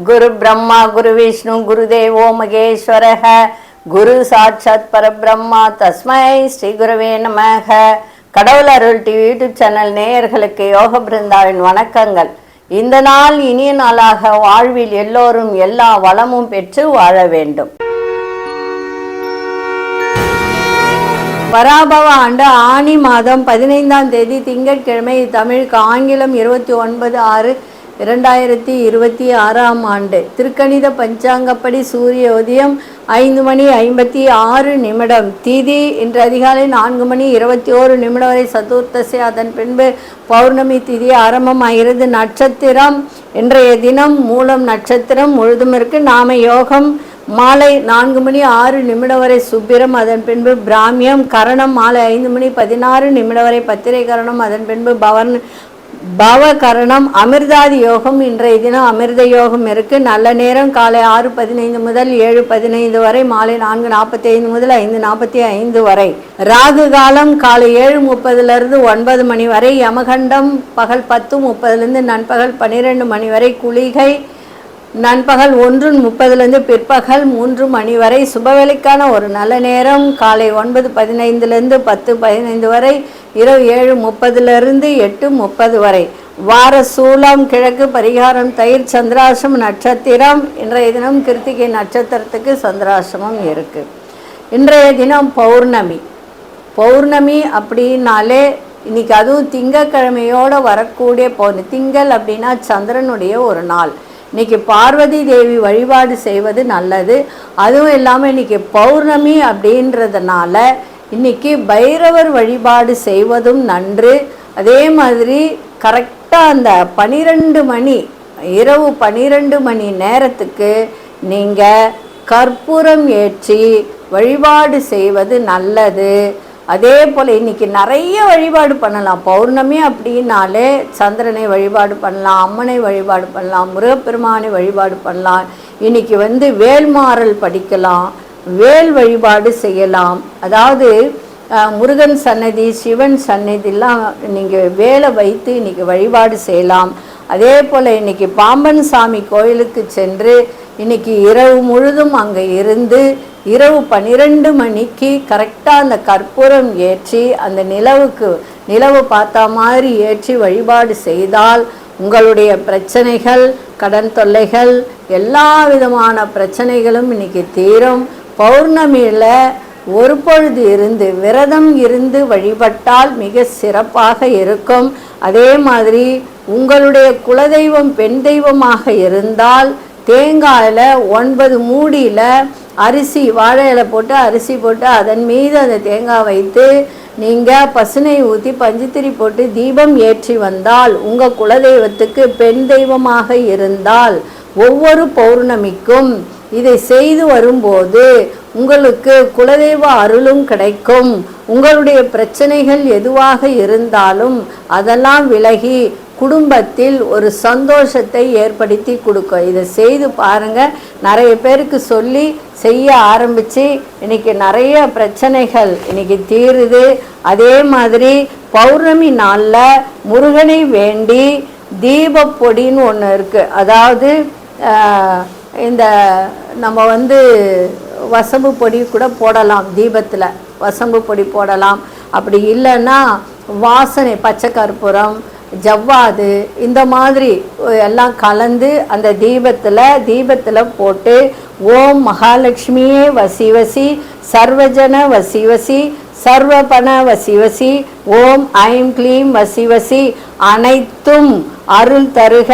गुरु ब्रह्मा गुरु विष्णु गुरुदेवो महेश्वरः गुरु साक्षात् परब्रह्मा तस्मै ஸ்ரீ குருவே நமக. கடவுள் அருள் டிவி யூடியூப் சேனல் நேயர்களுக்கு யோக பிருந்தாவின் வணக்கங்கள். இந்த நாள் இனிய நாளாக வாழ்வில் எல்லோரும் எல்லா வளமும் பெற்று வாழ வேண்டும். பராபவ ஆண்டு ஆனி மாதம் 15ஆம் தேதி திங்கட்கிழமை, தமிழுக்கு ஆங்கிலம் 29/6/2026 ஆண்டு. திருக்கணித பஞ்சாங்கப்படி சூரிய உதயம் 5:56 திதி இன்று அதிகாலை 4:21 வரை சதுர்த்தசி, அதன் பின்பு பௌர்ணமி திதி ஆரம்பமாகிறது. நட்சத்திரம் இன்றைய தினம் மூலம் நட்சத்திரம் முழுதும் இருக்கு. நாம யோகம் மாலை 4:06 வரை சுப்பிரம், அதன் பின்பு பிராமியம். கரணம் மாலை 5:16 வரை பத்திரை கரணம், அதன் பின்பு பவ கரணம். அமிர்தாதி யோகம் இன்றைய தினம் அமிர்த யோகம் இருக்கு. நல்ல நேரம் காலை 6:15 முதல் 7:15 வரை, மாலை 4:45 முதல் 5:45 வரை. ராகு காலம் காலை 7:30 9 மணி வரை. யமகண்டம் பகல் 10:30 நண்பகல் 12 மணி வரை. குளிகை நண்பகல் 1:30 பிற்பகல் 3 மணி வரை. சுபவேளைக்கான ஒரு நல்ல நேரம் காலை 9:15 10:15 வரை, இரவு 7:30 8:30 வரை. வார சூலம் கிழக்கு, பரிகாரம் தயிர். சந்திராசிரம நட்சத்திரம் இன்றைய தினம் கிருத்திகை நட்சத்திரத்துக்கு சந்திராசிரமம் இருக்கு. இன்றைய தினம் பௌர்ணமி அப்படின்னாலே இன்னைக்கு அதுவும் திங்கக்கிழமையோடு வரக்கூடிய திங்கள் அப்படின்னா சந்திரனுடைய ஒரு நாள். இன்றைக்கி பார்வதி தேவி வழிபாடு செய்வது நல்லது. அதுவும் இல்லாமல் இன்றைக்கி பௌர்ணமி அப்படின்றதுனால இன்றைக்கி பைரவர் வழிபாடு செய்வதும் நன்று. அதே மாதிரி கரெக்டாக அந்த 12 மணி, இரவு 12 மணி நேரத்துக்கு நீங்கள் கற்பூரம் ஏற்றி வழிபாடு செய்வது நல்லது. அதே போல் இன்றைக்கி நிறைய வழிபாடு பண்ணலாம். பௌர்ணமி அப்படின்னாலே சந்திரனை வழிபாடு பண்ணலாம், அம்மனை வழிபாடு பண்ணலாம், முருகப்பெருமானை வழிபாடு பண்ணலாம். இன்றைக்கி வேல்மாறல் படிக்கலாம், வேல் வழிபாடு செய்யலாம். அதாவது முருகன் சன்னதி, சிவன் சன்னதிலாம் நீங்கள் வேலை வைத்து இன்றைக்கி வழிபாடு செய்யலாம். அதே போல் இன்றைக்கி பாம்பன் சாமி கோயிலுக்கு சென்று இன்றைக்கி இரவு முழுதும் அங்கே இருந்து இரவு 12 மணிக்கு கரெக்டாக அந்த கற்பூரம் ஏற்றி அந்த நிலவு பார்த்தா மாதிரி ஏற்றி வழிபாடு செய்தால் உங்களுடைய பிரச்சனைகள், கடன் தொல்லைகள், எல்லா விதமான பிரச்சனைகளும் இன்றைக்கி தீரும். பௌர்ணமியில் ஒரு பொழுது இருந்து விரதம் இருந்து வழிபட்டால் மிக சிறப்பாக இருக்கும். அதே மாதிரி உங்களுடைய குலதெய்வம் பெண் தெய்வமாக இருந்தால் தேங்காயில் 9 மூடியில் அரிசி, வாழை இலை போட்டு அரிசி போட்டு அதன் மீது அந்த தேங்காய் வைத்து நீங்கள் பசுனை ஊற்றி பஞ்சுத்திரி போட்டு தீபம் ஏற்றி வந்தால் உங்கள் குலதெய்வத்துக்கு பெண் தெய்வமாக இருந்தால் ஒவ்வொரு பௌர்ணமிக்கும் இதை செய்து வரும்போது உங்களுக்கு குலதெய்வ அருளும் கிடைக்கும். உங்களுடைய பிரச்சனைகள் எதுவாக இருந்தாலும் அதெல்லாம் விலகி குடும்பத்தில் ஒரு சந்தோஷத்தை ஏற்படுத்தி கொடுக்கும். இதை செய்து பாருங்கள். நிறைய பேருக்கு சொல்லி செய்ய ஆரம்பித்து இன்றைக்கி நிறைய பிரச்சனைகள் இன்றைக்கி தீருது. அதே மாதிரி பௌர்ணமி நாளில் முருகனை வேண்டி தீபப்பொடின்னு ஒன்று இருக்குது. அதாவது இந்த நம்ம வசம்பு பொடி கூட போடலாம், தீபத்தில் வசம்பு பொடி போடலாம். அப்படி இல்லைன்னா வாசனை பச்சை கற்பூரம், ஜவ்வாது, இந்த மாதிரி எல்லாம் கலந்து அந்த தீபத்தில் போட்டு ஓம் மகாலட்சுமியே வசி வசி, சர்வஜன வசி வசி, சர்வபண வசி வசி, ஓம் ஐம் க்ளீம் வசி வசி, அனைத்தும் அருள் தருக,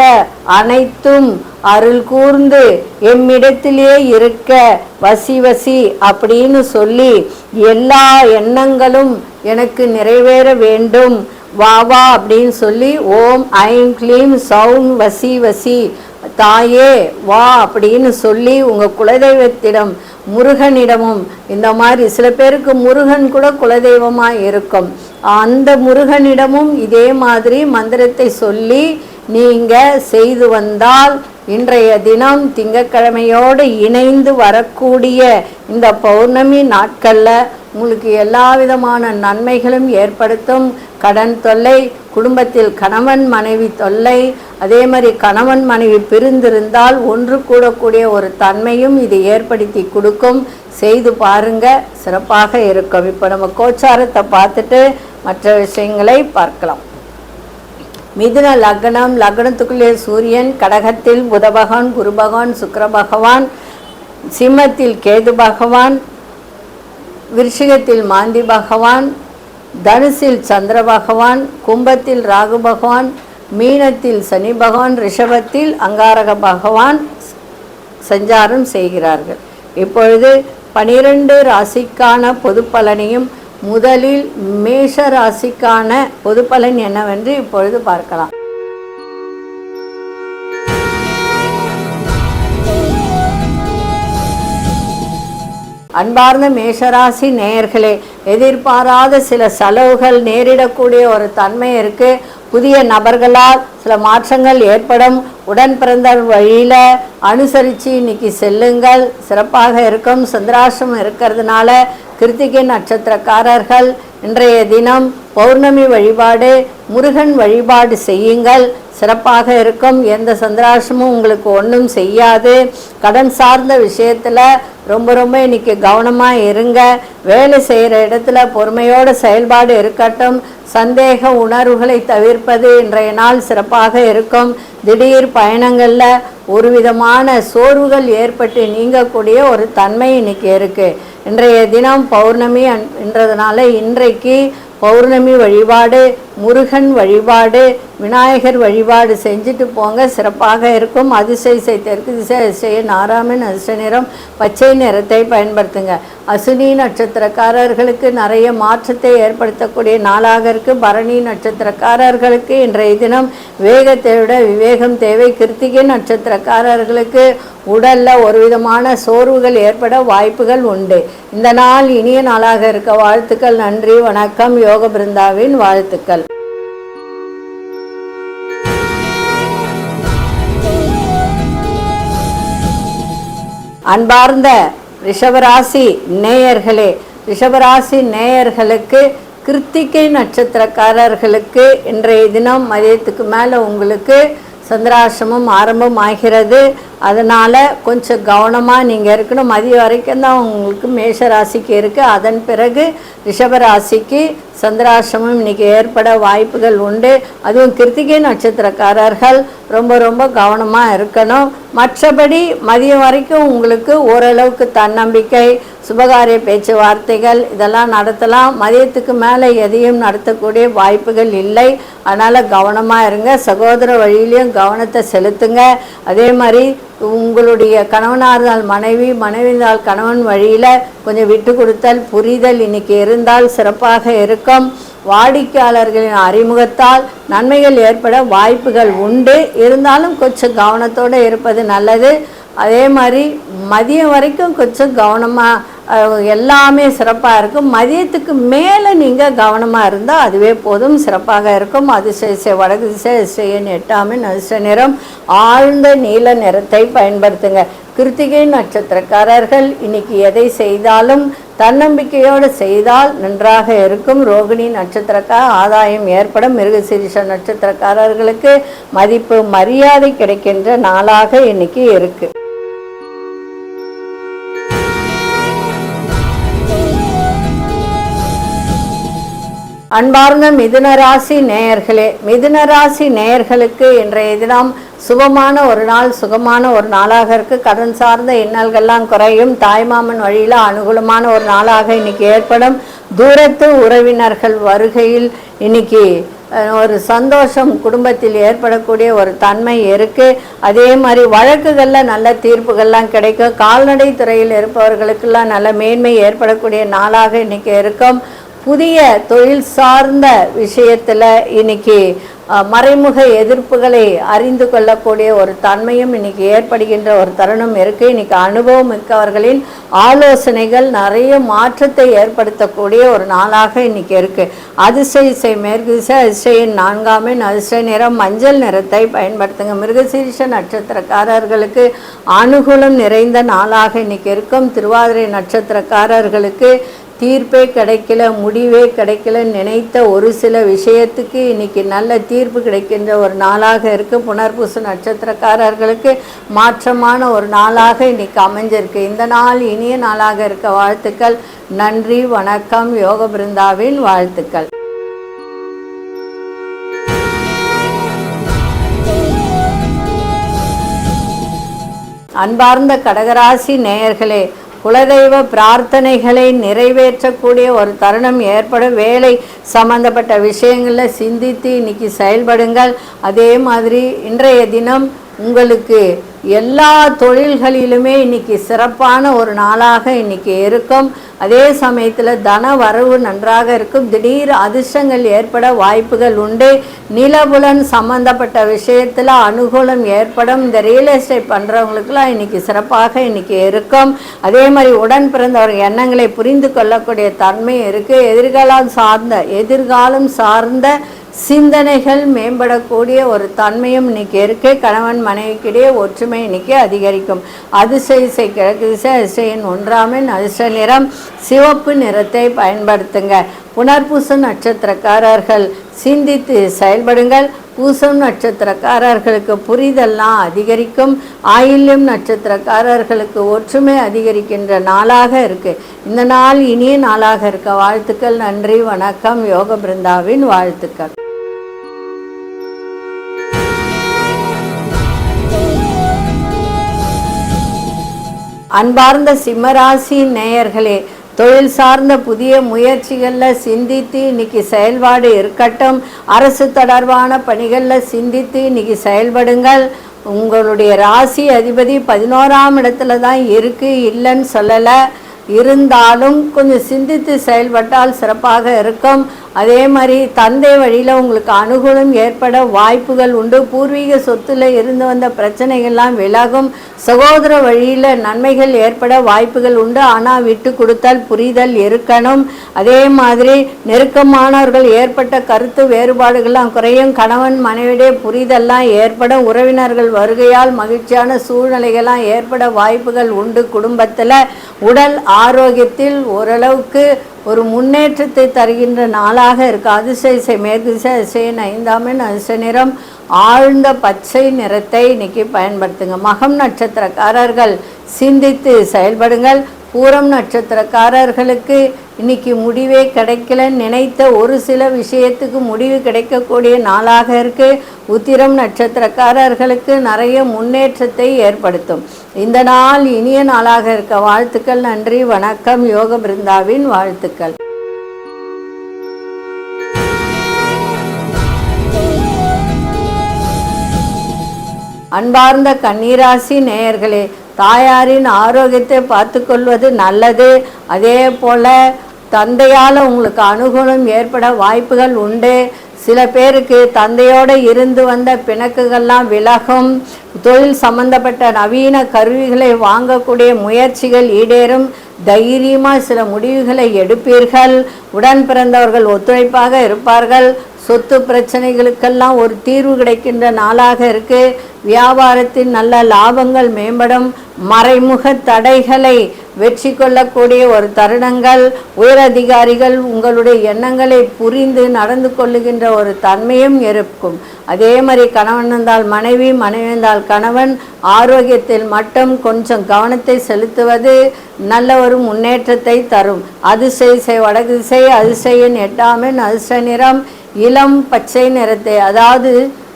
அனைத்தும் அருள் கூர்ந்து எம்மிடத்திலே இருக்க வசி வசி அப்படின்னு சொல்லி எல்லா எண்ணங்களும் எனக்கு நிறைவேற வேண்டும் வா வா அப்படின்னு சொல்லி ஓம் ஐம் க்ளீம் சௌம் வசி வசி தாயே வா அப்படின்னு சொல்லி உங்கள் குலதெய்வத்திடம், முருகனிடமும், இந்த மாதிரி சில பேருக்கு முருகன் கூட குலதெய்வமாக இருக்கும், அந்த முருகனிடமும் இதே மாதிரி மந்திரத்தை சொல்லி நீங்கள் செய்து வந்தால் இன்றைய தினம் திங்கட்கிழமையோடு இணைந்து வரக்கூடிய இந்த பௌர்ணமி நாட்களில் உங்களுக்கு எல்லா விதமான நன்மைகளும் ஏற்படுத்தும். கடன் தொல்லை, குடும்பத்தில் கணவன் மனைவி தொல்லை, அதே மாதிரி கணவன் மனைவி பிரிந்திருந்தால் ஒன்று கூடக்கூடிய ஒரு தன்மையும் இது ஏற்படுத்தி கொடுக்கும். செய்து பாருங்க, சிறப்பாக இருக்கும். இப்போ நம்ம கோச்சாரத்தை பார்த்துட்டு மற்ற விஷயங்களை பார்க்கலாம். மிதுன லக்னம், லக்னத்துக்குள்ளே சூரியன், கடகத்தில் புத பகவான், குரு பகவான், சுக்கிர பகவான், சிம்மத்தில் கேது பகவான், விருஷிகத்தில் மாந்தி பகவான், தனுசில் சந்திர பகவான், கும்பத்தில் ராகு பகவான், மீனத்தில் சனி பகவான், ரிஷபத்தில் அங்காரக பகவான் சஞ்சாரம் செய்கிறார்கள். இப்பொழுது 12 ராசிக்கான பொது பலனையும் முதலில் மேஷ ராசிக்கான பொது பலன் என்னவென்று இப்பொழுது பார்க்கலாம். அன்பார்ந்த மேஷராசி நேயர்களே, எதிர்பாராத சில செலவுகள் நேரிடக்கூடிய ஒரு தன்மை இருக்கு. புதிய நபர்களால் சில மாற்றங்கள் ஏற்படும். உடன் பிறந்த வழியில் அனுசரித்து இன்னைக்கு செல்லுங்கள், சிறப்பாக இருக்கும். சந்திராஷ்டிரமம் இருக்கிறதுனால கிருத்திகை நட்சத்திரக்காரர்கள் இன்றைய தினம் பௌர்ணமி வழிபாடு, முருகன் வழிபாடு செய்யுங்கள், சிறப்பாக இருக்கும். எந்த சந்திராஷ்டிரமும் உங்களுக்கு ஒன்றும் செய்யாது. கடன் சார்ந்த விஷயத்தில் ரொம்ப இன்னைக்கு கவனமாக இருங்க. வேலை செய்கிற இடத்துல பொறுமையோட செயல்பாடு இருக்கட்டும். சந்தேக உணர்வுகளை தவிர்ப்பது இன்றைய நாள் சிறப்பாக இருக்கும். திடீர் பயணங்களில் ஒரு விதமான சோர்வுகள் ஏற்பட்டு நீங்கக்கூடிய ஒரு தன்மை இன்னைக்கு இருக்குது. இன்றைய தினம் பௌர்ணமி என்றதுனால இன்றைக்கு பௌர்ணமி வழிபாடு, முருகன் வழிபாடு, விநாயகர் வழிபாடு செஞ்சுட்டு போங்க, சிறப்பாக இருக்கும். அதிசய தெற்கு திசை அதிசய நாராமன் அதிர்ஷ்ட நிறம் பச்சை நிறத்தை பயன்படுத்துங்க. அசுனி நட்சத்திரக்காரர்களுக்கு நிறைய மாற்றத்தை ஏற்படுத்தக்கூடிய நாளாக இருக்கு. பரணி நட்சத்திரக்காரர்களுக்கு இன்றைய தினம் வேகத்தை விட விவேகம் தேவை. கிருத்திகை நட்சத்திரக்காரர்களுக்கு உடலில் ஒரு விதமான சோர்வுகள் ஏற்பட வாய்ப்புகள் உண்டு. இந்த நாள் இனிய நாளாக இருக்க வாழ்த்துக்கள். நன்றி, வணக்கம். யோக பிருந்தாவின் வாழ்த்துக்கள். அன்பார்ந்த ரிஷபராசி நேயர்களே, ரிஷபராசி நேயர்களுக்கு கிருத்திகை நட்சத்திரக்காரர்களுக்கு இன்றைய தினம் மதியத்துக்கு மேலே உங்களுக்கு சந்திராஷ்டிரமம் ஆரம்பம் ஆகிறது. அதனால் கொஞ்சம் கவனமாக நீங்கள் இருக்கணும். மதியம் வரைக்கும் தான் உங்களுக்கு மேஷ ராசிக்கு இருக்குது. அதன் பிறகு ரிஷபராசிக்கு சந்திராஷ்டிரமம் இன்றைக்கி ஏற்பட வாய்ப்புகள் உண்டு. அதுவும் கிருத்திகை நட்சத்திரக்காரர்கள் ரொம்ப கவனமாக இருக்கணும். மற்றபடி மதியம் வரைக்கும் உங்களுக்கு ஓரளவுக்கு தன்னம்பிக்கை, சுபகாரிய பேச்சுவார்த்தைகள் இதெல்லாம் நடத்தலாம். மதியத்துக்கு மேலே எதையும் நடத்தக்கூடிய வாய்ப்புகள் இல்லை. அதனால் கவனமாக இருங்க. சகோதர வழியிலையும் கவனத்தை செலுத்துங்க. அதே மாதிரி உங்களுடைய கணவனார்ந்தால் மனைவி, மனைவிந்தால் கணவன் வழியில் கொஞ்சம் விட்டு கொடுத்தல், புரிதல் இன்னைக்கு இருந்தால் சிறப்பாக இருக்கும். வாடிக்கையாளர்களின் அறிமுகத்தால் நன்மைகள் ஏற்பட வாய்ப்புகள் உண்டு. இருந்தாலும் கொஞ்சம் கவனத்தோடு இருப்பது நல்லது. அதே மாதிரி மதியம் வரைக்கும் கொஞ்சம் கவனமாக எல்லாமே சிறப்பாக இருக்கும். மதியத்துக்கு மேலே நீங்கள் கவனமாக இருந்தால் அதுவே போதும், சிறப்பாக இருக்கும். அதிசய வடக்கு திசை அதிசயன் 8ஆம் அதிர்ஷ்ட நிறம் ஆழ்ந்த நீல நிறத்தை பயன்படுத்துங்க. கிருத்திகை நட்சத்திரக்காரர்கள் இன்னைக்கு எதை செய்தாலும் தன்னம்பிக்கையோடு செய்தால் நன்றாக இருக்கும். ரோகிணி நட்சத்திரக்கார ஆதாயம் ஏற்படும். மிருகசீரிஷ நட்சத்திரக்காரர்களுக்கு மதிப்பு மரியாதை கிடைக்கின்ற நாளாக இன்னைக்கு இருக்குது. அன்பார்ந்த மிதுனராசி நேயர்களே, மிதுனராசி நேயர்களுக்கு இன்றைய தினம் சுபமான ஒரு நாள், சுகமான ஒரு நாளாக இருக்குது. கடன் சார்ந்த இன்னல்கள்லாம் குறையும். தாய்மாமன் வழியில் அனுகூலமான ஒரு நாளாக இன்னைக்கு ஏற்படும். தூரத்து உறவினர்கள் வருகையில் இன்னைக்கு ஒரு சந்தோஷம் குடும்பத்தில் ஏற்படக்கூடிய ஒரு தன்மை இருக்குது. அதே மாதிரி வழக்குகளில் நல்ல தீர்ப்புகள்லாம் கிடைக்கும். கால்நடை துறையில் இருப்பவர்களுக்கெல்லாம் நல்ல மேன்மை ஏற்படக்கூடிய நாளாக இன்னைக்கு இருக்கும். புதிய தொழில் சார்ந்த விஷயத்தில் இன்னைக்கு மறைமுக எதிர்ப்புகளை அறிந்து கொள்ளக்கூடிய ஒரு தன்மையும் இன்னைக்கு ஏற்படுகின்ற ஒரு தருணம் இருக்குது. இன்னைக்கு அனுபவம் மிக்கவர்களின் ஆலோசனைகள் நிறைய மாற்றத்தை ஏற்படுத்தக்கூடிய ஒரு நாளாக இன்னைக்கு இருக்குது. அதிசய மேற்கு திசை அதிசயின் 4ஆம் அதிர்ஷ்ட நிறம் மஞ்சள் நிறத்தை பயன்படுத்துங்க. மிருகசீரிஷ நட்சத்திரக்காரர்களுக்கு அனுகூலம் நிறைந்த நாளாக இன்னைக்கு இருக்கும். திருவாதிரை நட்சத்திரக்காரர்களுக்கு தீர்ப்பே கிடைக்கல, முடிவே கிடைக்கல, நினைத்த ஒரு சில விஷயத்துக்கு இன்னைக்கு நல்ல தீர்ப்பு கிடைக்கின்ற ஒரு நாளாக இருக்குது. புனர்பூச நட்சத்திரக்காரர்களுக்கு மாற்றமான ஒரு நாளாக இன்னைக்கு அமைஞ்சிருக்கு. இந்த நாள் இனிய நாளாக இருக்க வாழ்த்துக்கள். நன்றி, வணக்கம். யோக பிருந்தாவின் வாழ்த்துக்கள். அன்பார்ந்த கடகராசி நேயர்களே, குலதெய்வ பிரார்த்தனைகளை நிறைவேற்றக்கூடிய ஒரு தருணம் ஏற்படும். வேலை சம்பந்தப்பட்ட விஷயங்களில் சிந்தித்து இன்னைக்கு செயல்படுங்கள். அதே மாதிரி இன்றைய தினம் உங்களுக்கு எல்லா தொழில்களிலுமே இன்னைக்கு சிறப்பான ஒரு நாளாக இன்னைக்கு இருக்கும். அதே சமயத்தில் தன வரவு நன்றாக இருக்கும். திடீர் அதிர்ஷ்டங்கள் ஏற்பட வாய்ப்புகள் உண்டு. நிலபுலன் சம்பந்தப்பட்ட விஷயத்தில் அனுகூலம் ஏற்படும். இந்த ரியல் எஸ்டேட் பண்ணுறவங்களுக்குலாம் இன்னைக்கு சிறப்பாக இன்னைக்கு இருக்கும். அதே மாதிரி உடன் பிறந்தவர் எண்ணங்களை புரிந்து கொள்ளக்கூடிய தன்மை இருக்குது. எதிர்காலம் சார்ந்த சிந்தனைகள் மேம்படக்கூடிய ஒரு தன்மையும் இன்னைக்கு இருக்கு. கணவன் மனைவிக்கிடையே ஒற்றுமை இன்னைக்கு அதிகரிக்கும். அதிசய கிழக்கு திசை அதிசயின் 1ஆம் அதிர்ஷ்ட நிறம் சிவப்பு நிறத்தை பயன்படுத்துங்க. புனர்பூச நட்சத்திரக்காரர்கள் சிந்தித்து செயல்படுங்கள். பூசம் நட்சத்திரக்காரர்களுக்கு புரிதல்லாம் அதிகரிக்கும். ஆயில்யம் நட்சத்திரக்காரர்களுக்கு ஒற்றுமை அதிகரிக்கின்ற நாளாக இருக்கு. இந்த நாள் இனிய நாளாக இருக்க வாழ்த்துக்கள். நன்றி, வணக்கம். யோக பிருந்தாவின் வாழ்த்துக்கள். அன்பார்ந்த சிம்மராசி நேயர்களே, தொழில் சார்ந்த புதிய முயற்சிகளில் சிந்தித்து இன்னைக்கு செயல்பாடு இருக்கட்டும். அரசு தொடர்பான பணிகளில் சிந்தித்து இன்னைக்கு செயல்படுங்கள். உங்களுடைய ராசி அதிபதி 11ஆம் இடத்துல தான் இருக்குது, இல்லைன்னு சொல்லலை. இருந்தாலும் கொஞ்சம் சிந்தித்து செயல்பட்டால் சிறப்பாக இருக்கும். அதே மாதிரி தந்தை வழியில் உங்களுக்கு அனுகூலம் ஏற்பட வாய்ப்புகள் உண்டு. பூர்வீக சொத்தில் இருந்து வந்த பிரச்சனைகள்லாம் விலகும். சகோதர வழியில் நன்மைகள் ஏற்பட வாய்ப்புகள் உண்டு. ஆனால் விட்டு கொடுத்தல் புரிதல் இருக்கணும். அதே மாதிரி நெருக்கமானவர்கள் ஏற்பட்ட கருத்து வேறுபாடுகள்லாம் குறையும். கணவன் மனைவிடைய புரிதல்லாம் ஏற்படும். உறவினர்கள் வருகையால் மகிழ்ச்சியான சூழ்நிலைகள்லாம் ஏற்பட வாய்ப்புகள் உண்டு. குடும்பத்தில் உடல் ஆரோக்கியத்தில் ஓரளவுக்கு ஒரு முன்னேற்றத்தை தருகின்ற நாளாக இருக்கு. அதிசய மேற்கு திசை அதிசயின் 5ஆம் அதிர்ஷ்ட நிறம் ஆழ்ந்த பச்சை நிறத்தை இன்னைக்கு பயன்படுத்துங்க. மகம் நட்சத்திரக்காரர்கள் சிந்தித்து செயல்படுங்கள். பூரம் நட்சத்திரக்காரர்களுக்கு இன்னைக்கு முடிவே கிடைக்கல, நினைத்த ஒரு சில விஷயத்துக்கு முடிவு கிடைக்கக்கூடிய நாளாக இருக்கு. உத்திரம் நட்சத்திரக்காரர்களுக்கு நிறைய முன்னேற்றத்தை ஏற்படுத்தும். இந்த நாள் இனிய நாளாக இருக்க வாழ்த்துக்கள். நன்றி, வணக்கம். யோக பிருந்தாவின் வாழ்த்துக்கள். அன்பார்ந்த கன்னிராசி நேயர்களே, தாயாரின் ஆரோக்கியத்தை பார்த்து கொள்வது நல்லது. அதே போல் தந்தையால் உங்களுக்கு அனுகூலம் ஏற்பட வாய்ப்புகள் உண்டு. சில பேருக்கு தந்தையோடு இருந்து வந்த பிணக்குகள்லாம் விலகும். தொழில் சம்பந்தப்பட்ட நவீன கருவிகளை வாங்கக்கூடிய முயற்சிகள் ஈடேறும். தைரியமாக சில முடிவுகளை எடுப்பீர்கள். உடன் பிறந்தவர்கள் ஒத்துழைப்பாக இருப்பார்கள். சொத்து பிரச்சனைகளுக்கெல்லாம் ஒரு தீர்வு கிடைக்கின்ற நாளாக இருக்கு. வியாபாரத்தின் நல்ல லாபங்கள் மேம்படும். மறைமுக தடைகளை வெற்றி கொள்ளக்கூடிய ஒரு தருணங்கள். உயரதிகாரிகள் உங்களுடைய எண்ணங்களை புரிந்து நடந்து கொள்ளுகின்ற ஒரு தன்மையும் இருக்கும். அதே மாதிரி கணவன் இருந்தால் மனைவி, மனைவி இருந்தால் கணவன் ஆரோக்கியத்தில் மட்டும் கொஞ்சம் கவனத்தை செலுத்துவது நல்ல ஒரு முன்னேற்றத்தை தரும். அதிசய வடக்கு திசை அதிசயின் 8ஆம் அதிர்ஷ்ட நிறம் இளம் பச்சை நிறத்தை, அதாவது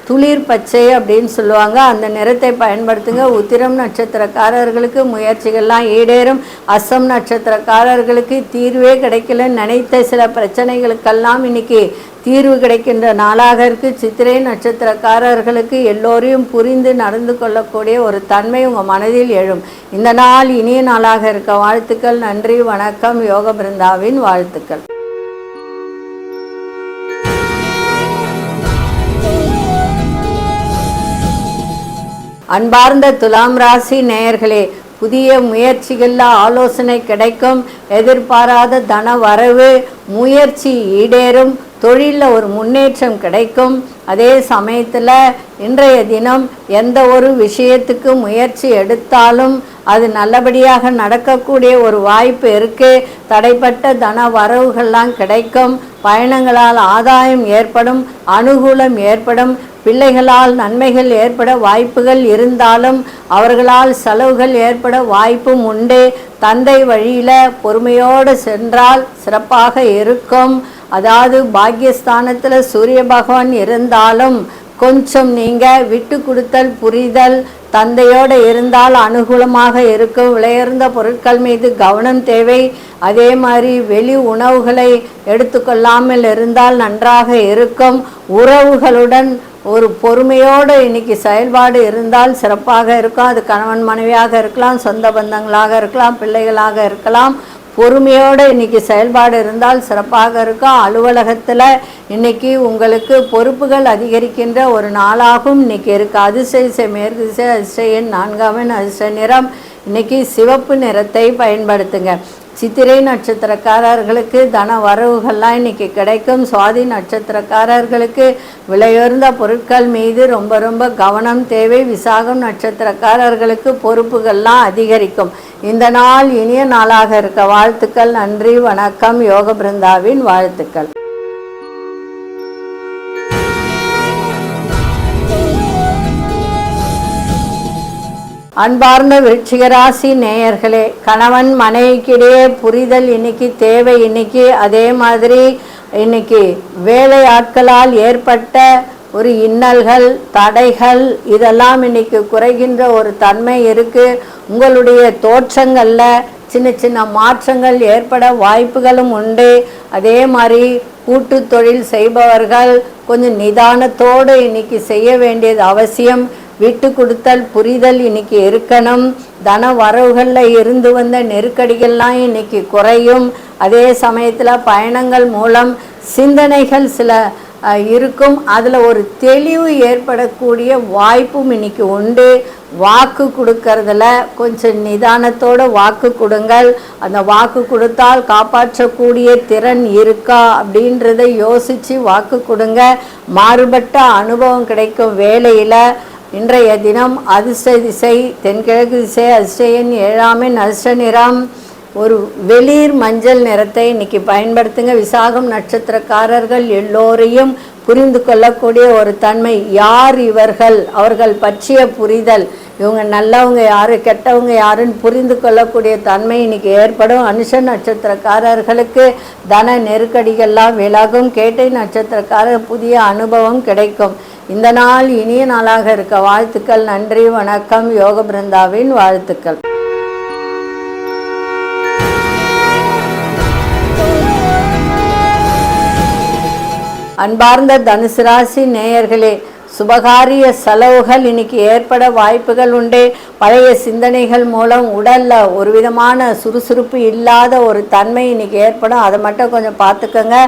துளிர் பச்சை அப்படின்னு சொல்லுவாங்க, அந்த நிறத்தை பயன்படுத்துங்க. உத்திரம் நட்சத்திரக்காரர்களுக்கு முயற்சிகள்லாம் ஈடேறும். அஸ்ஸம் நட்சத்திரக்காரர்களுக்கு தீர்வே கிடைக்கல, நினைத்த சில பிரச்சனைகளுக்கெல்லாம் இன்னைக்கு தீர்வு கிடைக்கின்ற நாளாக இருக்குது. சித்திரை நட்சத்திரக்காரர்களுக்கு எல்லோரையும் புரிந்து நடந்து கொள்ளக்கூடிய ஒரு தன்மை உங்கள் மனதில் எழும். இந்த நாள் இனிய நாளாக இருக்க வாழ்த்துக்கள். நன்றி, வணக்கம். யோக பிருந்தாவின் வாழ்த்துக்கள். அன்பார்ந்த துலாம் ராசி நேயர்களே, புதிய முயற்சிகளில் ஆலோசனை கிடைக்கும். எதிர்பாராத தன வரவு, முயற்சி ஈடேறும். தொழிலில் ஒரு முன்னேற்றம் கிடைக்கும். அதே சமயத்தில் இன்றைய தினம் எந்த ஒரு விஷயத்துக்கு முயற்சி எடுத்தாலும் அது நல்லபடியாக நடக்கக்கூடிய ஒரு வாய்ப்பு இருக்குது. தடைப்பட்ட தன வரவுகள்லாம் கிடைக்கும். பயணங்களால் ஆதாயம் ஏற்படும், அனுகூலம் ஏற்படும். பிள்ளைகளால் நன்மைகள் ஏற்பட வாய்ப்புகள் இருந்தாலும் அவர்களால் செலவுகள் ஏற்பட வாய்ப்பும் உண்டு. தந்தை வழியில் பொறுமையோடு சென்றால் சிறப்பாக இருக்கும். அதாவது பாக்கியஸ்தானத்தில் சூரிய பகவான் இருந்தாலும் கொஞ்சம் நீங்கள் விட்டு கொடுத்தல் புரிதல் தந்தையோடு இருந்தால் அனுகூலமாக இருக்கும். விலையுயர்ந்த பொருட்கள் மீது கவனம் தேவை. அதே மாதிரி வெளி உணவுகளை எடுத்துக்கொள்ளாமல் இருந்தால் நன்றாக இருக்கும். உறவுகளுடன் ஒரு பொறுமையோடு இன்னைக்கு செயல்பாடு இருந்தால் சிறப்பாக இருக்கும். அது கணவன் மனைவியாக இருக்கலாம், சொந்த பந்தங்களாக இருக்கலாம், பிள்ளைகளாக இருக்கலாம். பொறுமையோடு இன்னைக்கு செயல்பாடு இருந்தால் சிறப்பாக இருக்கும். அலுவலகத்தில் இன்னைக்கு உங்களுக்கு பொறுப்புகள் அதிகரிக்கின்ற ஒரு நாளாகவும் இன்னைக்கு இருக்குது. அதிசய மேற்கு திசை, அதிசய 4ஆம் அதிர்ஷ்ட நிறம் இன்னைக்கு சிவப்பு நிறத்தை பயன்படுத்துங்க. சித்திரை நட்சத்திரக்காரர்களுக்கு தன வரவுகள்லாம் இன்னைக்கு கிடைக்கும். சுவாதி நட்சத்திரக்காரர்களுக்கு விலையுயர்ந்த பொருட்கள் மீது ரொம்ப ரொம்ப கவனம் தேவை. விசாகம் நட்சத்திரக்காரர்களுக்கு பொறுப்புகள்லாம் அதிகரிக்கும். இந்த நாள் இனிய நாளாக இருக்க வாழ்த்துக்கள். நன்றி, வணக்கம். யோக பிருந்தாவின் வாழ்த்துக்கள். அன்பார்ந்த விருச்சிகராசி நேயர்களே, கணவன் மனைவிக்கிடையே புரிதல் இன்னைக்கு தேவை. இன்னைக்கு அதே மாதிரி இன்னைக்கு வேலை ஆட்களால் ஏற்பட்ட ஒரு இன்னல்கள் தடைகள் இதெல்லாம் இன்னைக்கு குறைகின்ற ஒரு தன்மை இருக்குது. உங்களுடைய தோற்றங்களில் சின்ன சின்ன மாற்றங்கள் ஏற்பட வாய்ப்புகளும் உண்டு. அதே மாதிரி கூட்டு தொழில் செய்பவர்கள் கொஞ்சம் நிதானத்தோடு இன்னைக்கு செய்ய வேண்டியது அவசியம். விட்டு கொடுத்தல் புரிதல் இன்னைக்கு இருக்கணும். தன வரவுகளில் இருந்து வந்த நெருக்கடிகள்லாம் இன்னைக்கு குறையும். அதே சமயத்தில் பயணங்கள் மூலம் சிந்தனைகள் சில இருக்கும். அதில் ஒரு தெளிவு ஏற்படக்கூடிய வாய்ப்பும் இன்னைக்கு உண்டு. வாக்கு கொடுக்கறதுல கொஞ்சம் நிதானத்தோடு வாக்கு கொடுங்கள். அந்த வாக்கு கொடுத்தால் காப்பாற்றக்கூடிய திறன் இருக்கா அப்படின்றத யோசித்து வாக்கு கொடுங்க. மாறுபட்ட அனுபவம் கிடைக்கும் வேலையில். இன்றைய தினம் அதிர்ஷ்ட திசை தென்கிழக்கு திசை, அதிர்ஷ்ட 7ஆம் அதிர்ஷ்ட நிறம் ஒரு வெளிர் மஞ்சள் நிறத்தை இன்னைக்கு பயன்படுத்துங்க. விசாகம் நட்சத்திரக்காரர்கள் எல்லோரையும் புரிந்து கொள்ளக்கூடிய ஒரு தன்மை. யார் இவர்கள், அவர்கள் பற்றிய புரிதல், இவங்க நல்லவங்க யாரு கெட்டவங்க யாருன்னு புரிந்து கொள்ளக்கூடிய தன்மை இன்னைக்கு ஏற்படும். அனுஷ நட்சத்திரக்காரர்களுக்கு தன நெருக்கடிகள்லாம் விலகும். கேட்டை நட்சத்திரக்காரர் புதிய அனுபவம் கிடைக்கும். இந்த நாள் இனிய நாளாக இருக்க வாழ்த்துக்கள். நன்றி, வணக்கம். யோக பிருந்தாவின் வாழ்த்துக்கள். அன்பார்ந்த தனுசு ராசி நேயர்களே, சுபகாரிய செலவுகள் இன்னைக்கு ஏற்பட வாய்ப்புகள் உண்டு. பழைய சிந்தனைகள் மூலம் உடலில் ஒரு விதமான சுறுசுறுப்பு இல்லாத ஒரு தன்மை இன்னைக்கு ஏற்படும். அதை மட்டும் கொஞ்சம் பார்த்துக்கோங்க.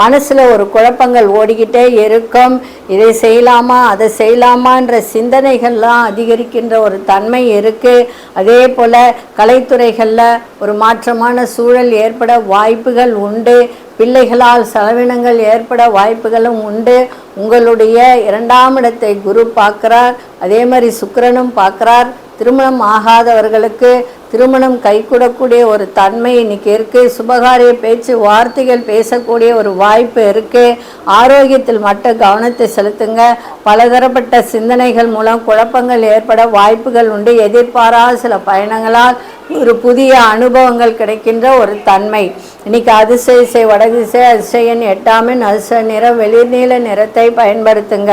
மனசில் ஒரு குழப்பங்கள் ஓடிக்கிட்டே இருக்கும். இதை செய்யலாமா அதை செய்யலாமான்ற சிந்தனைகள்லாம் அதிகரிக்கின்ற ஒரு தன்மை இருக்குது. அதே போல் கலைத்துறைகளில் ஒரு மாற்றமான சூழல் ஏற்பட வாய்ப்புகள் உண்டு. பிள்ளைகளால் செலவினங்கள் ஏற்பட வாய்ப்புகளும் உண்டு. உங்களுடைய 2ஆம் இடத்தை குரு பார்க்குறார். அதே மாதிரி சுக்கிரனும் பார்க்குறார். திருமணம் ஆகாதவர்களுக்கு திருமணம் கைகூடக்கூடிய ஒரு தன்மை இன்னைக்கு இருக்குது. சுபகாரிய பேச்சு வார்த்தைகள் பேசக்கூடிய ஒரு வாய்ப்பு இருக்குது. ஆரோக்கியத்தில் மட்டும் கவனத்தை செலுத்துங்க. பலதரப்பட்ட சிந்தனைகள் மூலம் குழப்பங்கள் ஏற்பட வாய்ப்புகள் உண்டு. எதிர்பாராத சில பயணங்களால் ஒரு புதிய அனுபவங்கள் கிடைக்கின்ற ஒரு தன்மை. இன்னைக்கு அதிசய வடதிசை, அதிசயன் 8ஆம் அதிர்ஷ்ட நிறம் வெளிர் நீல நிறத்தை பயன்படுத்துங்க.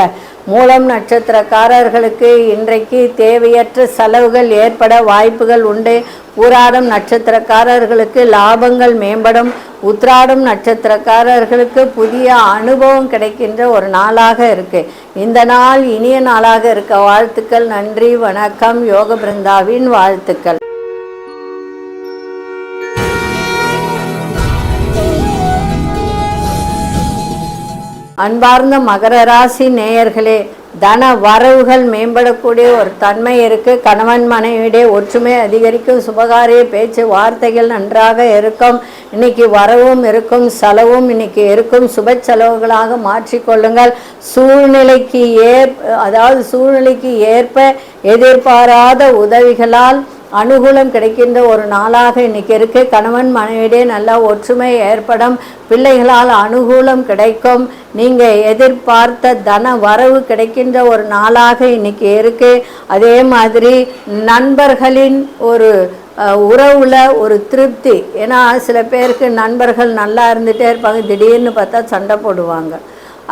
மூலம் நட்சத்திரக்காரர்களுக்கு இன்றைக்கு தேவையற்ற செலவுகள் ஏற்பட வாய்ப்புகள் உண்டு. பூராடம் நட்சத்திரக்காரர்களுக்கு லாபங்கள் மேம்படும். உத்திராடம் நட்சத்திரக்காரர்களுக்கு புதிய அனுபவம் கிடைக்கின்ற ஒரு நாளாக இருக்குது. இந்த நாள் இனிய நாளாக இருக்க வாழ்த்துக்கள். நன்றி, வணக்கம். யோக பிருந்தாவின் வாழ்த்துக்கள். அன்பார்ந்த மகர ராசி நேயர்களே, தன வரவுகள் மேம்படக்கூடிய ஒரு தன்மை இருக்கு. கணவன் மனைவியிடையே ஒற்றுமை அதிகரிக்கும். சுபகாரிய பேச்சு வார்த்தைகள் நன்றாக இருக்கும். இன்னைக்கு வரவும் இருக்கும், செலவும் இன்னைக்கு இருக்கும். சுப செலவுகளாக மாற்றிக்கொள்ளுங்கள். சூழ்நிலைக்கு ஏற்ப எதிர்பாராத உதவிகளால் அனுகூலம் கிடைக்கின்ற ஒரு நாளாக இன்னைக்கு இருக்கு. கணவன் மனைவியிடையே நல்ல ஒற்றுமை ஏற்படும். பிள்ளைகளால் அனுகூலம் கிடைக்கும். நீங்க எதிர்பார்த்த தன வரவு கிடைக்கின்ற ஒரு நாளாக இன்னைக்கு இருக்கு. அதே மாதிரி நண்பர்களின் ஒரு உறவுல ஒரு திருப்தி. ஏன்னா சில பேருக்கு நண்பர்கள் நல்லா இருந்துகிட்டே இருப்பாங்க, திடீர்னு பார்த்தா சண்டை போடுவாங்க,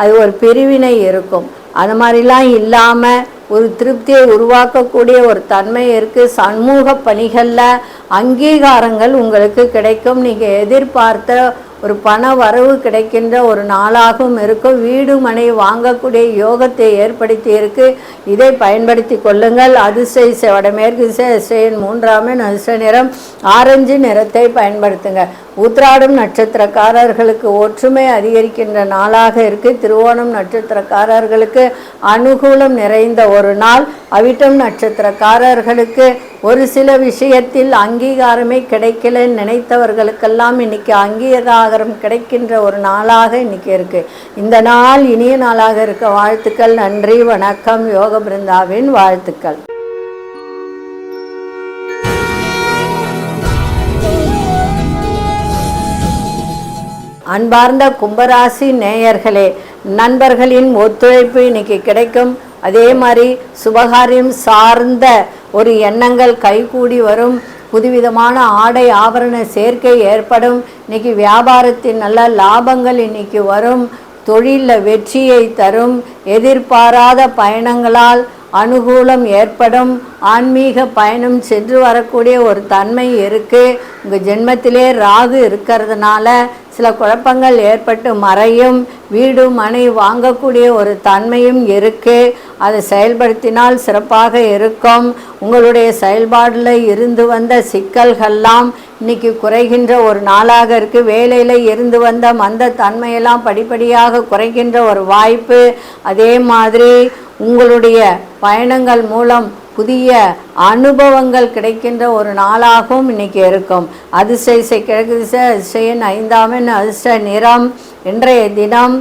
அது ஒரு பிரிவினை இருக்கும். அது மாதிரிலாம் இல்லாமல் ஒரு திருப்தியை உருவாக்கக்கூடிய ஒரு தன்மை இருக்குது. சமூக பணிகளில் அங்கீகாரங்கள் உங்களுக்கு கிடைக்கும். நீங்கள் எதிர்பார்த்த ஒரு பண வரவு கிடைக்கின்ற ஒரு நாளாகவும் இருக்கும். வீடு மனை வாங்கக்கூடிய யோகத்தை ஏற்படுத்தி இருக்கு. இதை பயன்படுத்தி கொள்ளுங்கள். அதிர்ஷ்ட வடமேற்கு திசை 3ஆம் அதிர்ஷ்ட நிறம் ஆரஞ்சு நிறத்தை பயன்படுத்துங்க. உத்திராடம் நட்சத்திரக்காரர்களுக்கு ஒற்றுமை அதிகரிக்கின்ற நாளாக இருக்கு. திருவோணம் நட்சத்திரக்காரர்களுக்கு அனுகூலம் நிறைந்த ஒரு நாள். அவிட்டம் நட்சத்திரக்காரர்களுக்கு ஒரு சில விஷயத்தில் அங்கீகாரமே கிடைக்கலன்னு நினைத்தவர்களுக்கெல்லாம் இன்னைக்கு அங்கீகாரம் கிடைக்கின்ற ஒரு நாளாக இன்னைக்கு இருக்கு. இந்த நாள் இனிய நாளாக இருக்க வாழ்த்துக்கள். நன்றி, வணக்கம். யோக பிருந்தாவின் வாழ்த்துக்கள். அன்பார்ந்த கும்பராசி நேயர்களே, நண்பர்களின் ஒத்துழைப்பு இன்னைக்கு கிடைக்கும். அதே மாதிரி சுபகாரியம் சார்ந்த ஒரு எண்ணங்கள் கைகூடி வரும். புதுவிதமான ஆடை ஆபரண சேர்க்கை ஏற்படும். இன்னைக்கு வியாபாரத்தின் நல்ல லாபங்கள் இன்னைக்கு வரும். தொழிலில் வெற்றியை தரும். எதிர்பாராத பயணங்களால் அனுகூலம் ஏற்படும். ஆன்மீக பயணம் சென்று வரக்கூடிய ஒரு தன்மை இருக்குது. உங்கள் ஜென்மத்திலே ராகு இருக்கிறதுனால சில குழப்பங்கள் ஏற்பட்டு மறையும். வீடு மனை வாங்கக்கூடிய ஒரு தன்மையும் இருக்குது. அதை செயல்படுத்தினால் சிறப்பாக இருக்கும். உங்களுடைய செயல்பாடில் இருந்து வந்த சிக்கல்கள்லாம் இன்னைக்கு குறைகின்ற ஒரு நாளாக இருக்குது. வேலையில் இருந்து வந்த மந்த தன்மையெல்லாம் படிப்படியாக குறைகின்ற ஒரு வாய்ப்பு. அதே மாதிரி உங்களுடைய பயணங்கள் மூலம் புதிய அனுபவங்கள் கிடைக்கின்ற ஒரு நாளாகவும் இன்னைக்கு இருக்கும். அதிர்ஷ்ட கிழக்கு திசை அதிர்ஷ்ட 5ஆம் அதிர்ஷ்ட நிறம் இன்றைய தினம்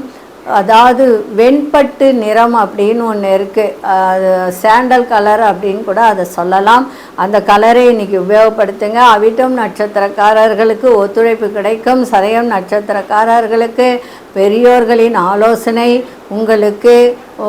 அதாவது வெண்பட்டு நிறம் அப்படின்னு ஒன்று இருக்குது. அது சாண்டல் கலர் அப்படின்னு கூட அதை சொல்லலாம். அந்த கலரை இன்னைக்கு உபயோகப்படுத்துங்க. அவிட்டம் நட்சத்திரக்காரர்களுக்கு ஒத்துழைப்பு கிடைக்கும். சதயம் நட்சத்திரக்காரர்களுக்கு பெரியோர்களின் ஆலோசனை உங்களுக்கு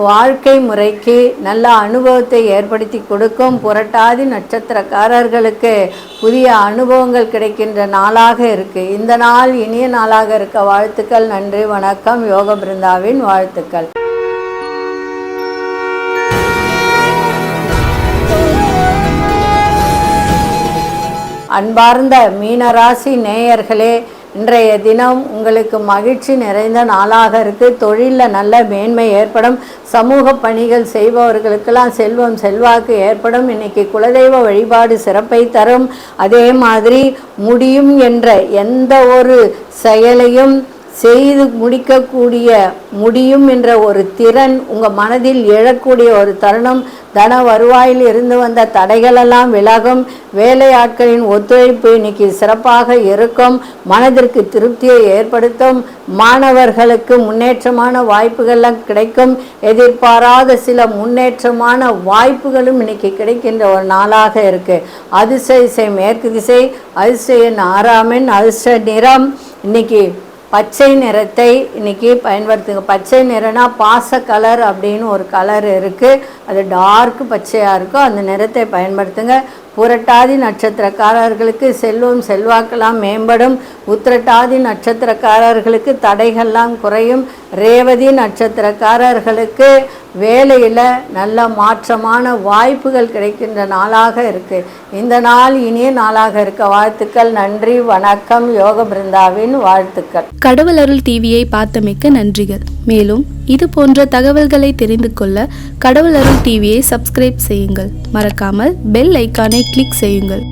வாழ்க்கை முறைக்கு நல்ல அனுபவத்தை ஏற்படுத்தி கொடுக்கும். புரட்டாதி நட்சத்திரக்காரர்களுக்கு புதிய அனுபவங்கள் கிடைக்கின்ற நாளாக இருக்கு. இந்த நாள் இனிய நாளாக இருக்க வாழ்த்துக்கள். நன்றி, வணக்கம். யோக பிருந்தாவின் வாழ்த்துக்கள். அன்பார்ந்த மீனராசி நேயர்களே, இன்றைய தினம் உங்களுக்கு மகிழ்ச்சி நிறைந்த நாளாக இருக்குது. தொழிலில் நல்ல மேன்மை ஏற்படும். சமூக பணிகள் செய்பவர்களுக்கெல்லாம் செல்வம் செல்வாக்கு ஏற்படும். இன்னைக்கு குலதெய்வ வழிபாடு சிறப்பை தரும். அதே மாதிரி முடியும் என்ற எந்த ஒரு செயலையும் செய்து முடிக்கக்கூடிய முடியும் என்ற ஒரு திறன் உங்கள் மனதில் எழக்கூடிய ஒரு தருணம். தன வருவாயில் இருந்து வந்த தடைகளெல்லாம் விலகும். வேலையாட்களின் ஒத்துழைப்பு இன்னைக்கு சிறப்பாக இருக்கும். மனதிற்கு திருப்தியை ஏற்படுத்தும். மாணவர்களுக்கு முன்னேற்றமான வாய்ப்புகள்லாம் கிடைக்கும். எதிர்பாராத சில முன்னேற்றமான வாய்ப்புகளும் இன்னைக்கு கிடைக்கின்ற ஒரு நாளாக இருக்கு. அதிர்ஷ்ட திசை மேற்கு திசை. அதிர்ஷ்ட எண் 6ஆம் அதிர்ஷ்ட நிறம் இன்னைக்கு பச்சை நிறத்தை இன்னைக்கு பயன்படுத்துங்க. பச்சை நிறம்னா பாச கலர் அப்படின்னு ஒரு கலர் இருக்குது. அது டார்க் பச்சையாக இருக்கும். அந்த நிறத்தை பயன்படுத்துங்க. புரட்டாதி நட்சத்திரக்காரர்களுக்கு செல்வம் செல்வாக்கெல்லாம் மேம்படும். உத்திரட்டாதி நட்சத்திரக்காரர்களுக்கு தடைகள்லாம் குறையும். ரேவதி நட்சத்திரக்காரர்களுக்கு வேலையில் நல்ல மாற்றமான வாய்ப்புகள் கிடைக்கின்ற நாளாக இருக்குது. இந்த நாள் இனிய நாளாக இருக்க வாழ்த்துக்கள். நன்றி, வணக்கம். யோக பிருந்தாவின் வாழ்த்துக்கள். கடவுள் அருள் டிவியை பார்த்தமைக்க நன்றிகள். மேலும் இது போன்ற தகவல்களை தெரிந்து கொள்ள கடவுள் அருள் டிவியை சப்ஸ்கிரைப் செய்யுங்கள். மறக்காமல் பெல் ஐக்கானை கிளிக் செய்யுங்கள்.